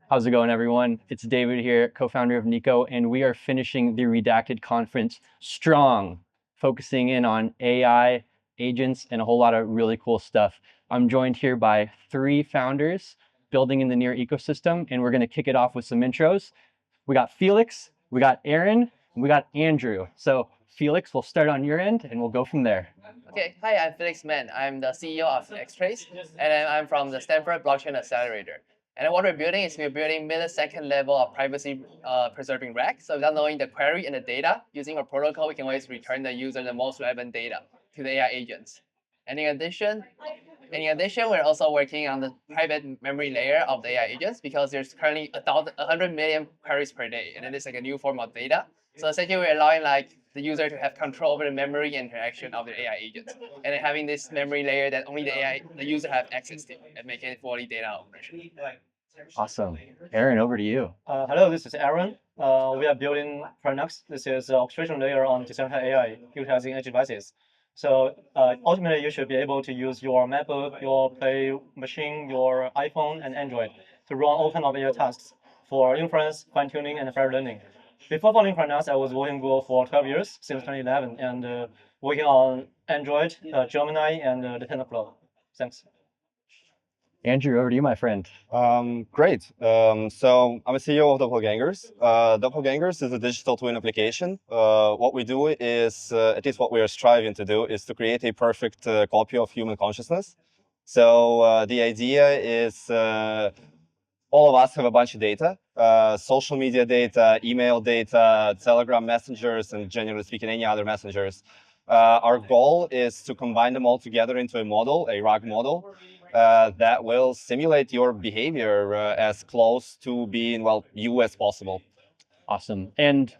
How's it going, everyone? It's David here, co-founder of Nico, and we are finishing the Redacted conference strong, focusing in on AI, agents, and a whole lot of really cool stuff. I'm joined here by three founders building in the near ecosystem, and we're going to kick it off with some intros. We got Felix, we got Aaron, and we got Andrew. So Felix, we'll start on your end, and we'll go from there. Okay, hi, I'm Felix Mann. I'm the CEO of Xtrace, and I'm from the Stanford Blockchain Accelerator. And what we're building is we're building millisecond level of privacy preserving RAG. So without knowing the query and the data, using a protocol, we can always return the user the most relevant data to the AI agents. And in addition, we're also working on the private memory layer of the AI agents because there's currently 100 million queries per day, and it is like a new form of data. So essentially, we're allowing like the user to have control over the memory and interaction of the AI agents, and then having this memory layer that only the user have access to, and making it fully data operational. Awesome. Aaron, over to you. Hello, this is Aaron. We are building Crynux. This is the orchestration layer on Decentralized AI utilizing edge devices. So ultimately, you should be able to use your MacBook, your Play machine, your iPhone, and Android to run all kinds of AI tasks for inference, fine-tuning, and fair learning. Before founding Crynux, I was working Google for 12 years, since 2011, and working on Android, Gemini, and the TensorFlow. Thanks. Andrew, over to you, my friend. Great. So I'm a CEO of Dopplegangers. Dopplegangers is a digital twin application. What we do is, at least what we are striving to do, is to create a perfect copy of human consciousness. So the idea is all of us have a bunch of data, social media data, email data, Telegram messengers, and generally speaking, any other messengers. Our goal is to combine them all together into a model, a RAG model, that will simulate your behavior as close to being, well, you as possible. Awesome. And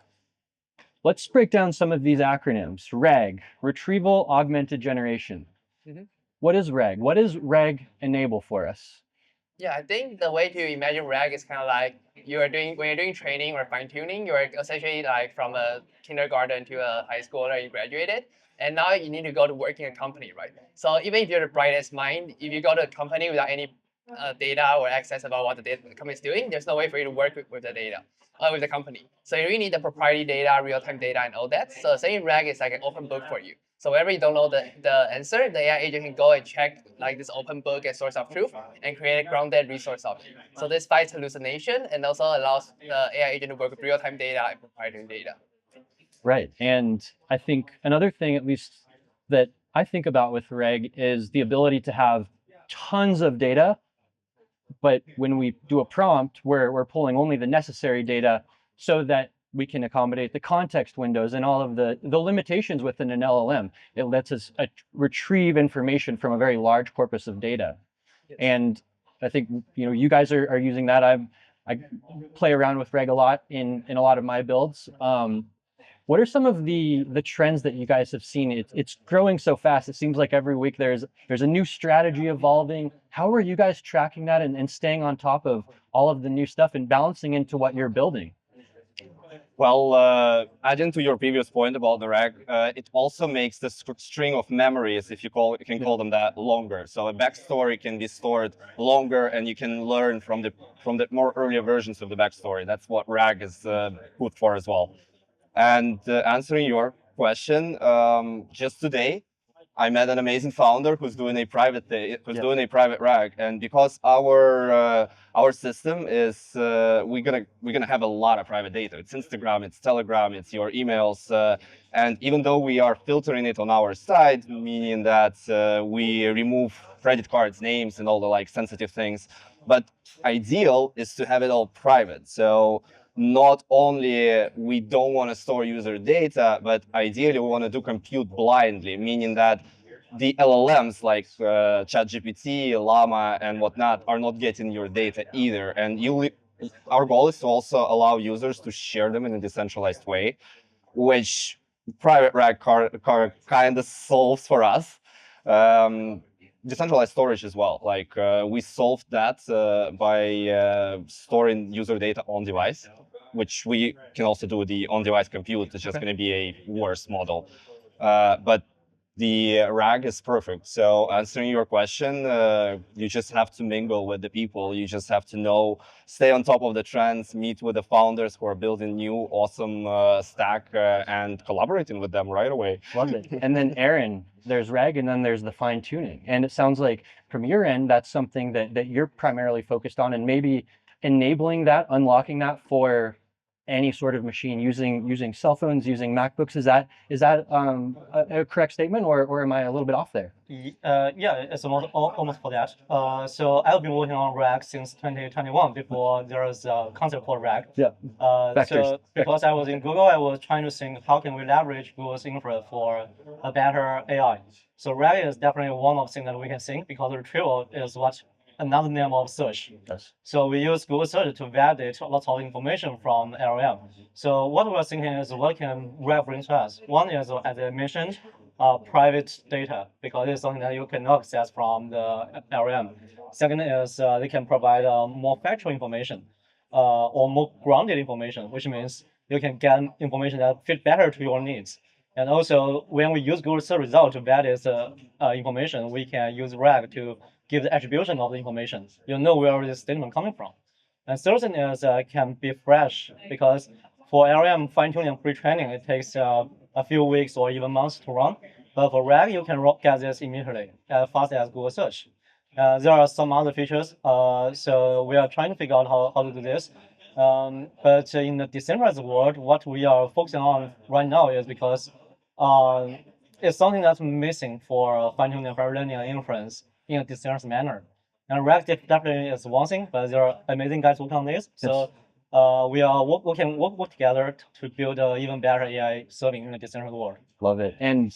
let's break down some of these acronyms. RAG, Retrieval Augmented Generation. What is RAG? What does RAG enable for us? Yeah, I think the way to imagine RAG is kind of like when you're doing training or fine-tuning, you're essentially like from a kindergarten to a high school or you graduated, and now you need to go to work in a company, right? So even if you're the brightest mind, if you go to a company without any data or access about what the company is doing, there's no way for you to work with the data, with the company. So you really need the proprietary data, real-time data, and all that. So saying RAG is like an open book for you. So whenever you don't know the answer, the AI agent can go and check like this open book as source of truth and create a grounded resource of it. So this fights hallucination and also allows the AI agent to work with real-time data and proprietary data. Right. And I think another thing, at least that I think about with RAG, is the ability to have tons of data, but when we do a prompt, we're pulling only the necessary data so that we can accommodate the context windows and all of the limitations within an LLM. It lets us retrieve information from a very large corpus of data. Yes. And I think you guys are using that. I play around with RAG a lot in a lot of my builds. What are some of the trends that you guys have seen? It's growing so fast. It seems like every week there's a new strategy evolving. How are you guys tracking that and staying on top of all of the new stuff and balancing into what you're building? Well, adding to your previous point about the RAG, it also makes the string of memories, if you can call them that, longer. So a backstory can be stored longer, and you can learn from the more earlier versions of the backstory. That's what RAG is good for as well. And answering your question, just today, I met an amazing founder who's doing a private RAG, and because our system is we're gonna have a lot of private data. It's Instagram, it's Telegram, it's your emails, and even though we are filtering it on our side, meaning that we remove credit cards, names, and all the like sensitive things, but ideal is to have it all private. So not only we don't want to store user data, but ideally we want to do compute blindly, meaning that the LLMs like ChatGPT, Llama, and whatnot are not getting your data either. And our goal is to also allow users to share them in a decentralized way, which private RAG kind of solves for us. Decentralized storage as well. Like we solved that by storing user data on device, which we can also do the on-device compute. It's just going to be a worse model. But the RAG is perfect. So answering your question, you just have to mingle with the people. You just have to know, stay on top of the trends, meet with the founders who are building new awesome stack and collaborating with them right away. Love it. And then Aaron, there's RAG and then there's the fine tuning. And it sounds like from your end, that's something that you're primarily focused on, and maybe enabling that, unlocking that for any sort of machine using cell phones, using MacBooks. Is that a correct statement, or am I a little bit off there? Yeah, it's almost for that. So I've been working on RAG since 2021, before there was a concept called RAG. Yeah. So because I was in Google, I was trying to think how can we leverage Google's infra for a better AI. So RAG is definitely one of the things that we can think, because retrieval is what another name of search. Yes. So we use Google Search to validate lots of information from LLM. So what we're thinking is, what can RAG bring to us? One is, as I mentioned, private data, because it's something that you cannot access from the LLM. Second is they can provide more factual information or more grounded information, which means you can get information that fit better to your needs. And also, when we use Google search result to validate information, we can use RAG to give the attribution of the information. You know where this statement coming from. And third thing is can be fresh, because for LLM fine-tuning and pre-training, it takes a few weeks or even months to run. But for RAG, you can get this immediately, as fast as Google search. There are some other features, so we are trying to figure out how to do this. But in the decentralized world, what we are focusing on right now is because it's something that's missing for fine-tuning, for learning, and inference in a decentralized manner. And RAG definitely is one thing, but there are amazing guys working on this. So we can work together to build an even better AI serving in the decentralized world. Love it. And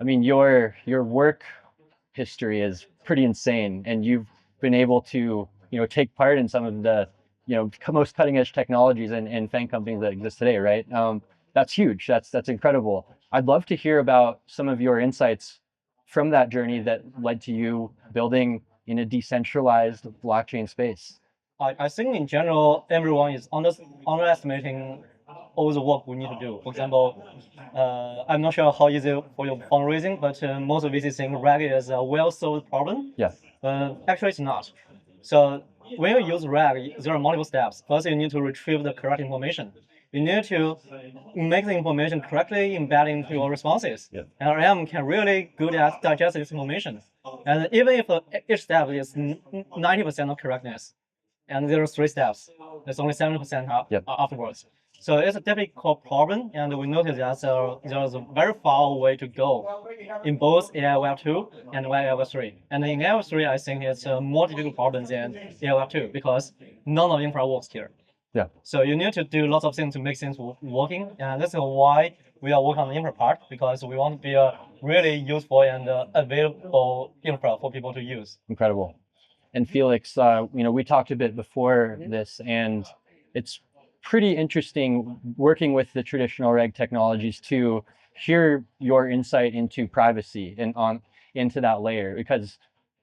I mean, your work history is pretty insane, and you've been able to take part in some of the most cutting edge technologies and FANG companies that exist today, right? That's huge. That's incredible. I'd love to hear about some of your insights from that journey that led to you building in a decentralized blockchain space. I think in general, everyone is underestimating all the work we need to do. For example, I'm not sure how easy for your fundraising, but most of VCs think RAG is a well-solved problem. Yeah. Actually, it's not. So when you use RAG, there are multiple steps. First, you need to retrieve the correct information. You need to make the information correctly embedded into your responses. Yeah. And LLM can really good at digesting this information. And even if each step is 90% of correctness, and there are 3 steps, there's only 70% afterwards. So it's a difficult problem, and we noticed that there's a very far way to go in both AI Web 2 and AI Web 3. And in AI Web 3, I think it's a more difficult problem than AI Web 2, because none of infra works here. Yeah. So you need to do lots of things to make things working, and that's why we are working on the infra part, because we want to be a really useful and available infra for people to use. Incredible. And Felix, we talked a bit before this, and it's pretty interesting working with the traditional reg technologies to hear your insight into privacy and into that layer, because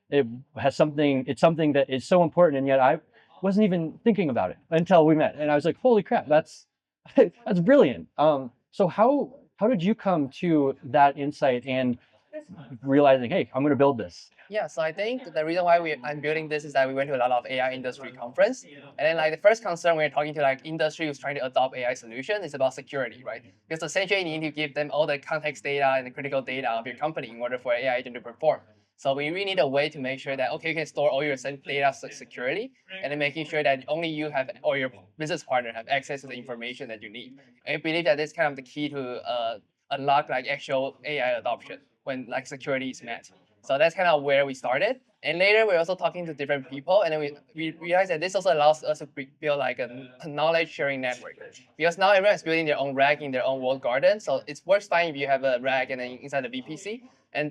it's something that is so important, and yet I wasn't even thinking about it until we met, and I was like, holy crap, that's brilliant. So how did you come to that insight and realizing, hey, I'm going to build this? Yeah, so I think the reason why I'm building this is that we went to a lot of AI industry conference, and then like the first concern when you're talking to like industry who's trying to adopt AI solution is about security, right? Because essentially you need to give them all the context data and the critical data of your company in order for AI agent to perform. So we really need a way to make sure that, okay, you can store all your data securely, and then making sure that only you have or your business partner have access to the information that you need. And I believe that this is kind of the key to unlock like actual AI adoption when like security is met. So that's kind of where we started. And later we're also talking to different people, and then we realized that this also allows us to build like a knowledge sharing network. Because now everyone's building their own RAG in their own walled garden. So it works fine if you have a RAG and then inside the VPC.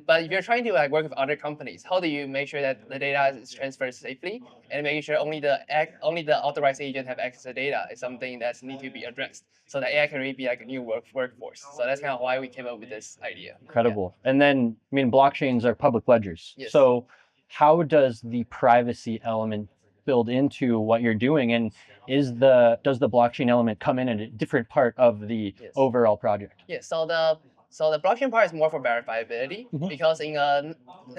But if you're trying to like work with other companies, how do you make sure that the data is transferred safely, and making sure only the authorized agent have access to data is something that needs to be addressed, so that AI can really be like a new workforce. So that's kind of why we came up with this idea. Incredible. Yeah. And then, I mean, blockchains are public ledgers. Yes. So how does the privacy element build into what you're doing, and does the blockchain element come in at a different part of the overall project? Yeah. So the blockchain part is more for verifiability because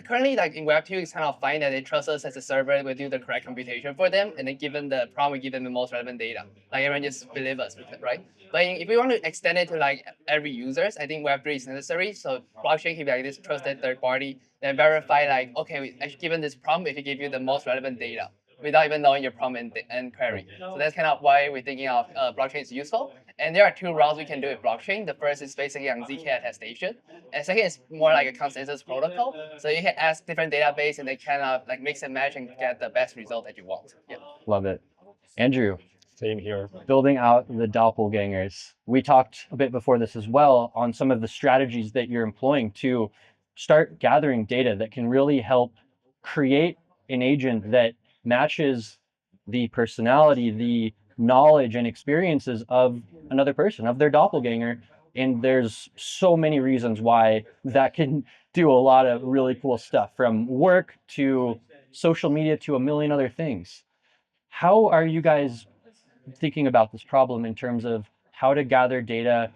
currently like in Web2 it's kind of fine that they trust us as a server will do the correct computation for them, and then given the prompt we give them the most relevant data. Like everyone just believe us with it, right? But if we want to extend it to like every users, I think Web3 is necessary. So blockchain can be like this trusted third party that verify like, okay, actually given this prompt, it should give you the most relevant data without even knowing your prompt and query. So that's kind of why we're thinking of blockchain is useful. And there are two routes we can do with blockchain. The first is basically on ZK attestation, and second is more like a consensus protocol. So you can ask different database, and they kind of like mix and match and get the best result that you want. Yeah. Love it. Andrew, Same here. building out the doppelgangers. We talked a bit before this as well on some of the strategies that you're employing to start gathering data that can really help create an agent that matches the personality, the knowledge and experiences of another person, of their doppelganger. And there's so many reasons why that can do a lot of really cool stuff, from work to social media to a million other things. How are you guys thinking about this problem in terms of how to gather data,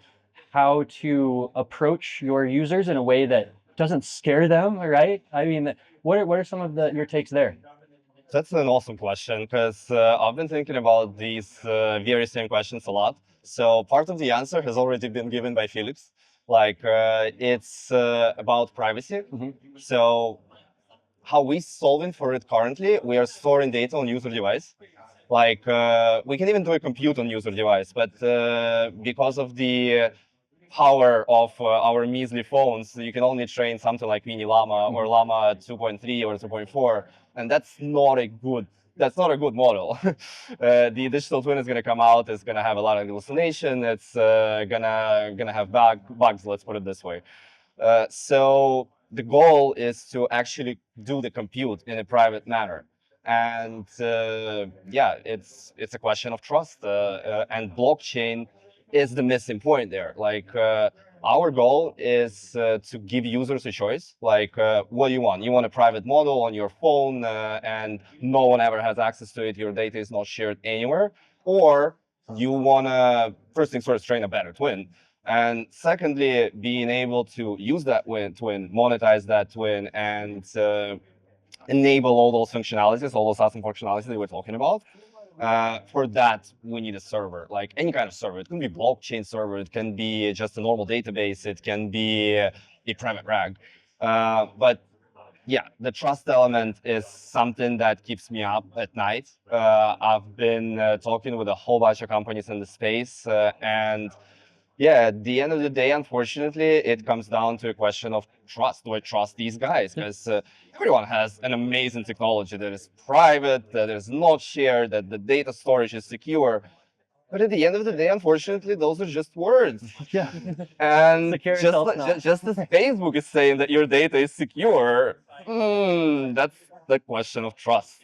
how to approach your users in a way that doesn't scare them, right? I mean, what are some of your takes there? That's an awesome question, because I've been thinking about these very same questions a lot. So part of the answer has already been given by Felix. Like it's about privacy. So how we solving for it currently, we are storing data on user device. Like we can even do a compute on user device, but because of the power of our measly phones, you can only train something like Mini Llama or Llama 2.3 or 2.4, and that's not a good model. The digital twin is going to come out, it's going to have a lot of hallucination, it's gonna have bugs, let's put it this way. So the goal is to actually do the compute in a private manner. And yeah, it's a question of trust, and blockchain is the missing point there. Like our goal is to give users a choice. Like, what do you want? You want a private model on your phone, and no one ever has access to it. Your data is not shared anywhere, or you want to first things first train a better twin. And secondly, being able to use that twin, monetize that twin, and enable all those functionalities, all those awesome functionalities that we're talking about. For that, we need a server, like any kind of server. It can be blockchain server, it can be just a normal database, it can be a private RAG. But yeah, the trust element is something that keeps me up at night. I've been talking with a whole bunch of companies in the space, and yeah, at the end of the day, unfortunately, it comes down to a question of trust. Do I trust these guys? Because everyone has an amazing technology that is private, that is not shared, that the data storage is secure. But at the end of the day, unfortunately, those are just words. Yeah. And Secure just, until it's not. just as Facebook is saying that your data is secure, that's the question of trust.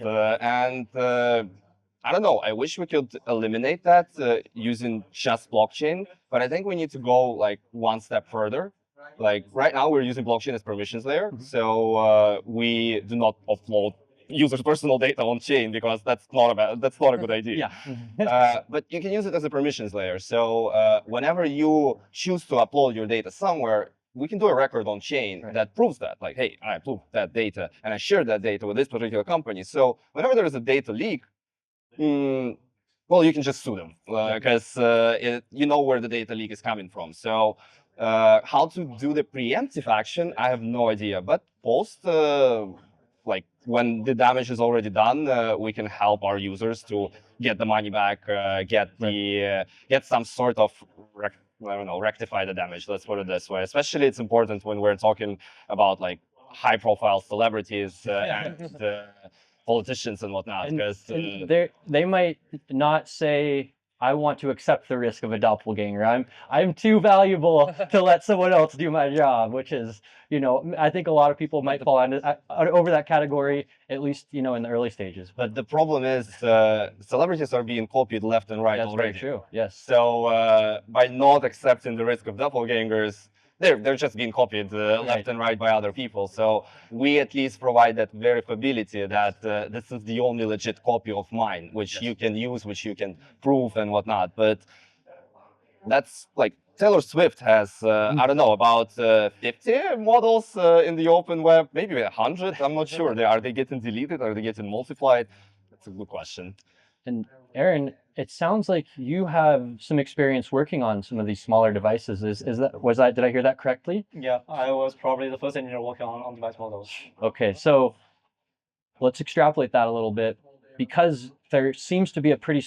I don't know, I wish we could eliminate that using just blockchain, but I think we need to go like one step further. Like right now we're using blockchain as permissions layer, so we do not offload users' personal data on chain, because that's not a good idea. Yeah. But you can use it as a permissions layer. So whenever you choose to upload your data somewhere, we can do a record on chain that proves that, like, hey, I approved that data and I shared that data with this particular company. So whenever there is a data leak, well, you can just sue them, because you know where the data leak is coming from. So how to do the preemptive action, I have no idea. But post, like when the damage is already done, we can help our users to get the money back, get some sort of I don't know, rectify the damage. Let's put it this way. Especially, it's important when we're talking about like high-profile celebrities and politicians and whatnot, because they might not say, I want to accept the risk of a doppelganger. I'm too valuable to let someone else do my job, which is, I think a lot of people might fall over that category, at least, in the early stages. But the problem is celebrities are being copied left and right already. That's very true, yes. So by not accepting the risk of doppelgangers, they're just being copied left and right by other people. So we at least provide that verifiability that this is the only legit copy of mine, which you can use, which you can prove and whatnot. But that's like Taylor Swift has, I don't know, about 50 models in the open web, maybe 100. I'm not sure. Are they getting deleted? Are they getting multiplied? That's a good question. And Aaron, it sounds like you have some experience working on some of these smaller devices. Did I hear that correctly? Yeah, I was probably the first engineer working on device models. Okay, so let's extrapolate that a little bit, because there seems to be a pretty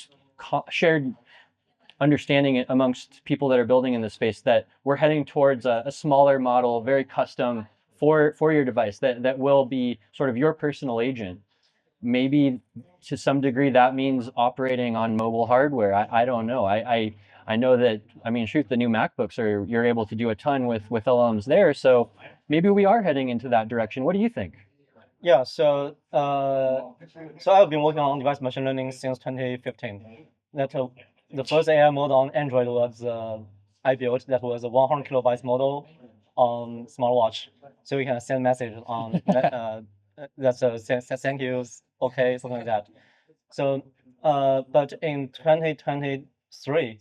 shared understanding amongst people that are building in this space that we're heading towards a smaller model, very custom for your device that will be sort of your personal agent. Maybe to some degree that means operating on mobile hardware. I don't know. I know that, I mean, shoot, the new MacBooks you're able to do a ton with LLMs there. So maybe we are heading into that direction. What do you think? Yeah, so I've been working on device machine learning since 2015. The first AI model on Android was I built. That was a 100 kilobytes model on smartwatch, so we can send message on that's a thank yous, okay, something like that. So but in 2023,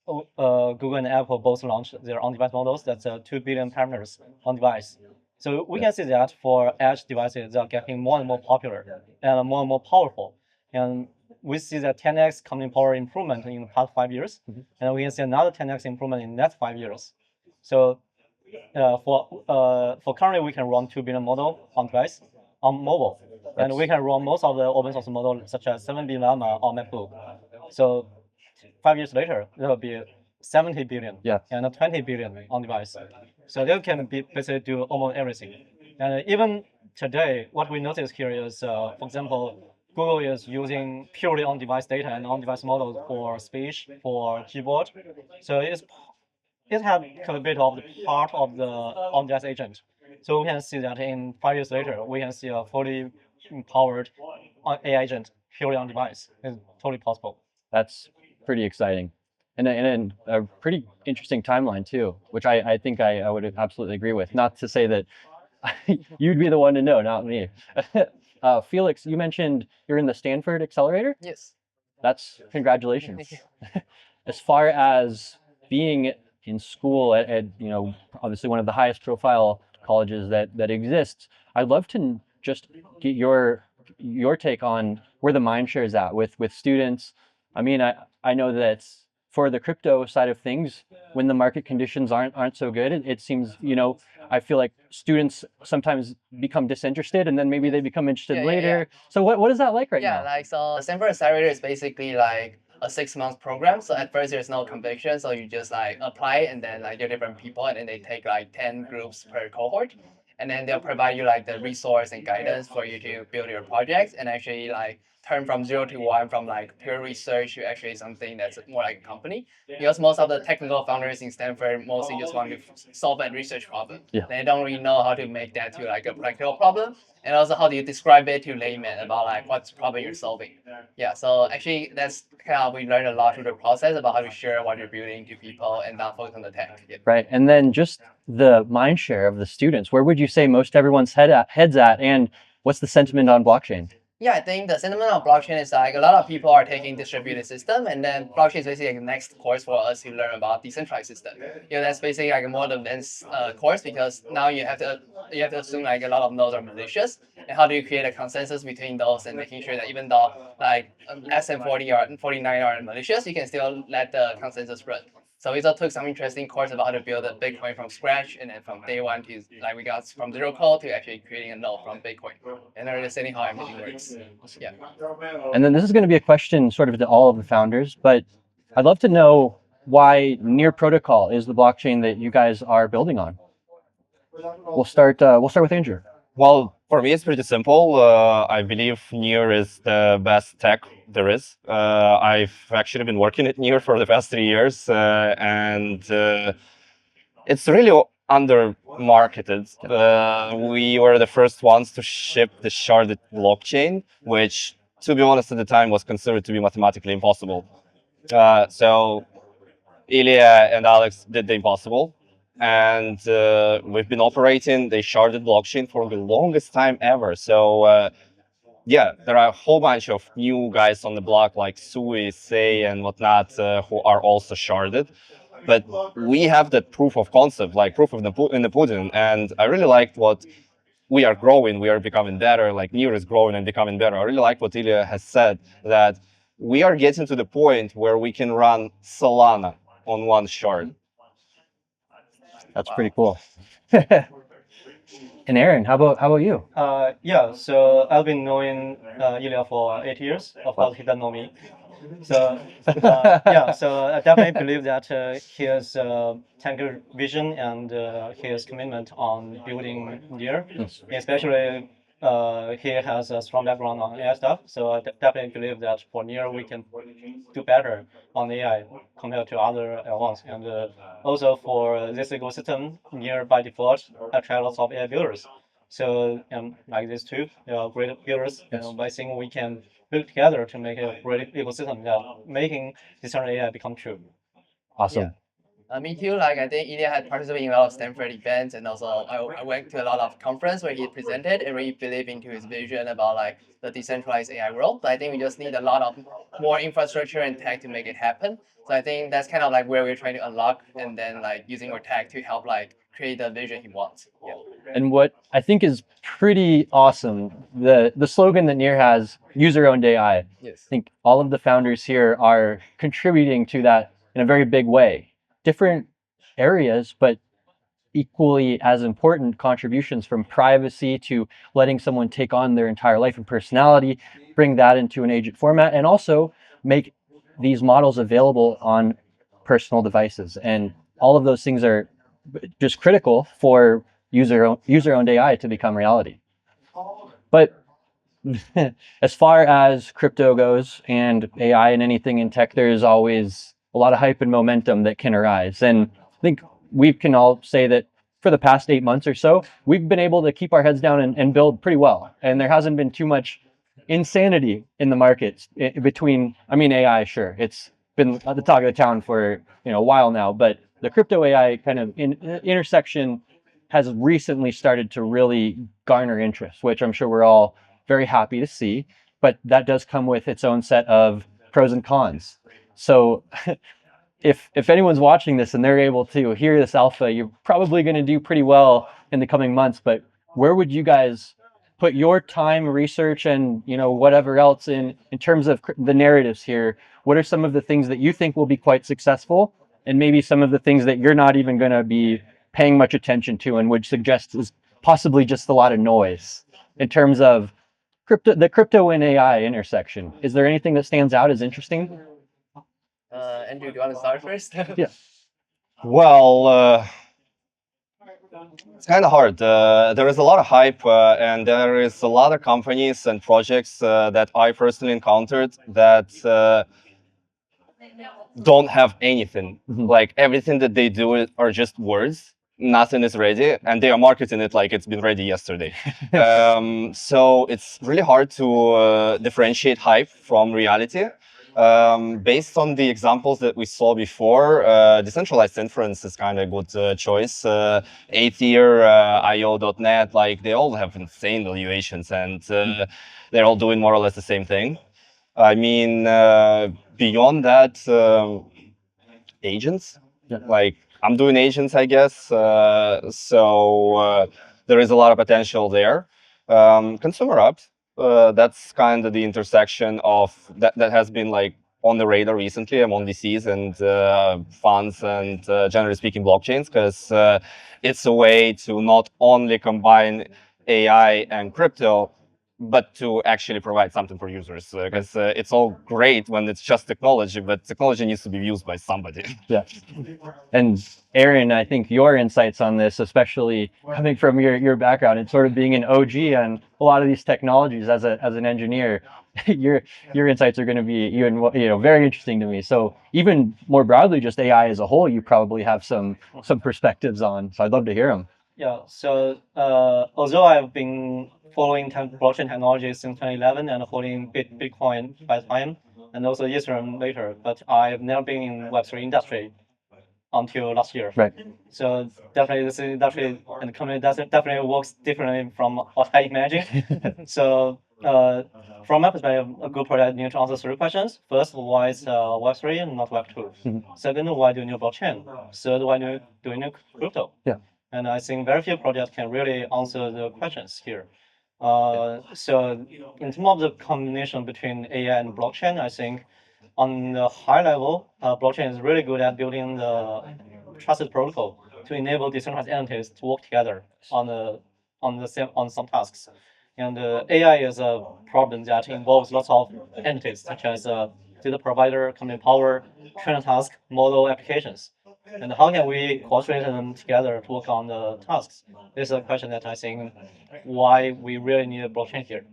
Google and Apple both launched their on-device models. That's 2 billion parameters on device. So we can see that for edge devices, they are getting more and more popular and more powerful. And we see that 10x computing power improvement in the past 5 years, and we can see another 10x improvement in the next 5 years. So for currently, we can run 2 billion model on device on mobile, and we can run most of the open source models such as 7B Llama on MacBook. So 5 years later, there will be 70 billion and 20 billion on device. So they can basically do almost everything. And even today, what we notice here is, for example, Google is using purely on-device data and on-device models for speech, for keyboard. So it has a bit of the part of the on-device agent. So we can see that in 5 years later, we can see a fully empowered AI agent purely on device. It's totally possible. That's pretty exciting. And a pretty interesting timeline too, which I think I would absolutely agree with. Not to say that you'd be the one to know, not me. Felix, you mentioned you're in the Stanford Accelerator? Yes. That's congratulations. As far as being in school at obviously one of the highest profile colleges that exists, I'd love to just get your take on where the mind share is at with students. I mean, I know that for the crypto side of things, when the market conditions aren't so good, it seems, I feel like students sometimes become disinterested and then maybe they become interested later. So what is that like right now? Yeah, so Stanford Accelerator is basically like a 6-month program. So at first there's no conviction, so you just apply and then there are different people and then they take 10 groups per cohort. And then they'll provide you the resource and guidance for you to build your projects and actually turn from 0 to 1 from pure research to actually something that's more like a company. Because most of the technical founders in Stanford mostly just want to solve a research problem. They don't really know how to make that to a practical problem. And also how do you describe it to laymen about what problem you're solving. Yeah, so actually that's kind of, we learned a lot through the process about how to share what you're building to people and not focus on the tech. Right, and then just the mind share of the students, where would you say most everyone's heads at, and what's the sentiment on blockchain? Yeah, I think the sentiment on blockchain is a lot of people are taking distributed system, and then blockchain is basically the next course for us to learn about decentralized system. That's basically a more advanced course because now you have to assume a lot of nodes are malicious, and how do you create a consensus between those and making sure that even though SM40 or 49 are malicious, you can still let the consensus run. So we also took some interesting course about how to build a Bitcoin from scratch, and then from day one to we got from zero code to actually creating a node from Bitcoin, and understanding how everything works. Yeah. And then this is going to be a question sort of to all of the founders, but I'd love to know why Near Protocol is the blockchain that you guys are building on. We'll start with Andrew. Well, for me, it's pretty simple. I believe Near is the best tech there is. I've actually been working at Near for the past 3 years, and it's really under-marketed. We were the first ones to ship the sharded blockchain, which, to be honest, at the time was considered to be mathematically impossible. So Ilya and Alex did the impossible. And we've been operating the sharded blockchain for the longest time ever. So yeah, there are a whole bunch of new guys on the block like Sui, Say, and whatnot who are also sharded. but we have that proof of concept, like proof of in the pudding. And I really liked what we are growing, we are becoming better, like Near is growing and becoming better. I really like what Ilya has said, that we are getting to the point where we can run Solana on one shard. That's pretty cool. And Aaron, how about you? Yeah, so I've been knowing Ilya for 8 years. Of course, he doesn't know me. So yeah, so I definitely believe that his technical vision and his commitment on building Near, especially he has a strong background on AI stuff. So I definitely believe that for Near we can do better on AI compared to other L1s. And also for this ecosystem, Near by default attract lots of AI builders. So like these two, they are great builders. I think we can build together to make a great ecosystem that making decentralized AI become true. Awesome. Yeah. Me too. Like I think Ilya had participated in a lot of Stanford events, and also I went to a lot of conference where he presented and really believed into his vision about like the decentralized AI world. But I think we just need a lot of more infrastructure and tech to make it happen. So I think that's kind of like where we're trying to unlock, and then like using our tech to help like create the vision he wants. Yeah. And what I think is pretty awesome, the slogan that Near has, user-owned AI. Yes. I think all of the founders here are contributing to that in a very big way. Different areas, but equally as important contributions, from privacy to letting someone take on their entire life and personality, bring that into an agent format, and also make these models available on personal devices. And all of those things are just critical for user-owned AI to become reality. But as far as crypto goes and AI and anything in tech, there's always a lot of hype and momentum that can arise. And I think we can all say that for the past 8 months or so, we've been able to keep our heads down and build pretty well. And there hasn't been too much insanity in the markets between, I mean, AI, sure, it's been at the talk of the town for a while now, but the crypto AI kind of intersection has recently started to really garner interest, which I'm sure we're all very happy to see, but that does come with its own set of pros and cons. So if anyone's watching this and they're able to hear this alpha, you're probably going to do pretty well in the coming months. But where would you guys put your time, research, and whatever else in terms of the narratives here? What are some of the things that you think will be quite successful, and maybe some of the things that you're not even going to be paying much attention to and would suggest is possibly just a lot of noise in terms of the crypto and AI intersection? Is there anything that stands out as interesting? Andrew, do you want to start first? Yeah. Well, it's kind of hard. There is a lot of hype, and there is a lot of companies and projects that I personally encountered that don't have anything. Like everything that they do are just words. Nothing is ready, and they are marketing it like it's been ready yesterday. So it's really hard to differentiate hype from reality. Based on the examples that we saw before, decentralized inference is kind of a good choice. Aether, IO.net, like they all have insane valuations, and they're all doing more or less the same thing. I mean, beyond that, agents, like I'm doing agents, I guess. So there is a lot of potential there. Consumer apps, that's kind of the intersection of that has been like on the radar recently among VCs and funds and generally speaking blockchains, because it's a way to not only combine AI and crypto, but to actually provide something for users, because it's all great when it's just technology, but technology needs to be used by somebody. Yeah. And Aaron, I think your insights on this, especially coming from your background and sort of being an OG on a lot of these technologies as an engineer, your insights are going to be even very interesting to me. So even more broadly, just AI as a whole, you probably have some perspectives on. So I'd love to hear them. Yeah, so although I've been following blockchain technology since 2011 and holding Bitcoin by time, and also Ethereum later, but I've never been in Web3 industry until last year. Right. So definitely this industry and company definitely works differently from what I imagine. So from my perspective, a good product needs to answer three questions. First, why is Web3 and not Web2? Second, why do you need blockchain? Third, why do you need crypto? Yeah. And I think very few projects can really answer the questions here. So in terms of the combination between AI and blockchain, I think on the high level, blockchain is really good at building the trusted protocol to enable decentralized entities to work together on some tasks. And AI is a problem that involves lots of entities, such as data provider, computing power, training task, model applications. And how can we cooperate them together to work on the tasks? This is a question that I think why we really need a blockchain here.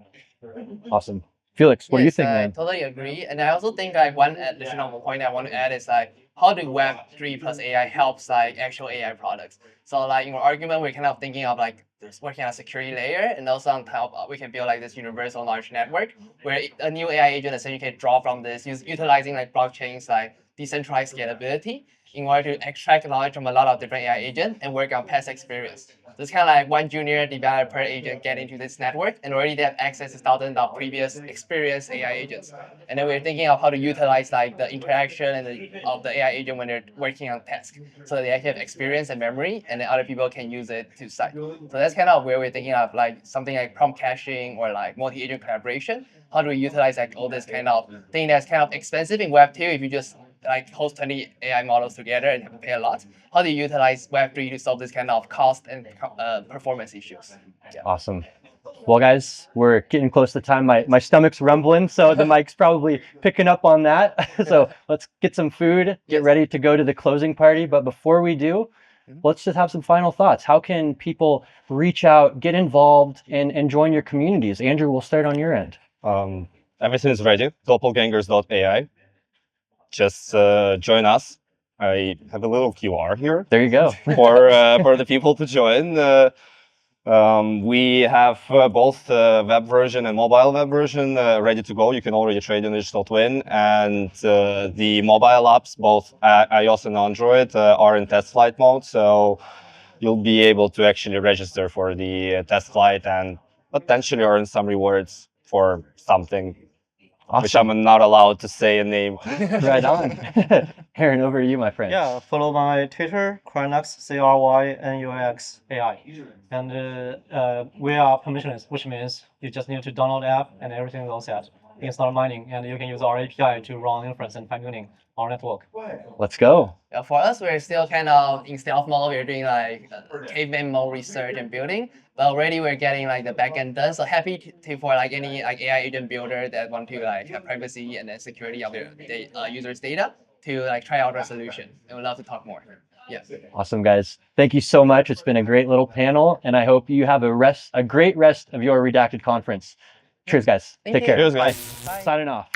Awesome. Felix, what do you Yes, think, I man? totally agree. And I also think like one additional point I want to add is like how do Web3 plus AI helps like actual AI products. So like in our argument, we're kind of thinking of like working on a security layer, and also on top we can build like this universal large network where a new AI agent essentially can draw from this, utilizing like blockchains like decentralized scalability in order to extract knowledge from a lot of different AI agents and work on past experience. So it's kind of like one junior developer agent get into this network and already they have access to thousands of previous experienced AI agents. And then we're thinking of how to utilize like the interaction of the AI agent when they're working on tasks, so that they actually have experience and memory, and then other people can use it to cite. So that's kind of where we're thinking of like something like prompt caching or like multi-agent collaboration. How do we utilize like all this kind of thing that's kind of expensive in Web2 if you just like host 20 AI models together and have to pay a lot? How do you utilize Web3 to solve this kind of cost and performance issues? Yeah. Awesome. Well, guys, we're getting close to time. My stomach's rumbling, so the mic's probably picking up on that. So let's get some food, get ready to go to the closing party. But before we do, let's just have some final thoughts. How can people reach out, get involved, and join your communities? Andrew, we'll start on your end. Everything is ready. Dopplegangers.ai. Just join us. I have a little QR here There you go. for the people to join. We have both web version and mobile web version ready to go. You can already trade in digital twin, and the mobile apps, both iOS and Android, are in test flight mode. So you'll be able to actually register for the test flight and potentially earn some rewards for something, which I'm not allowed to say a name. Right on. Aaron, over to you, my friend. Yeah, follow my Twitter, Crynux, Crynux AI. And we are permissionless, which means you just need to download the app and everything is all set. It's not mining, and you can use our API to run inference and fine-tuning our network. Let's go. Yeah, for us, we're still kind of in stealth mode. We're doing like caveman mode research and building, but already we're getting like the backend done. So happy to for like any like AI agent builder that want to like have privacy and then security of their users' data to like try out our solution. And we'd love to talk more. Yeah. Awesome, guys. Thank you so much. It's been a great little panel, and I hope you have a great rest of your Redacted conference. Cheers, guys. Take care. Cheers, guys. Bye. Signing off.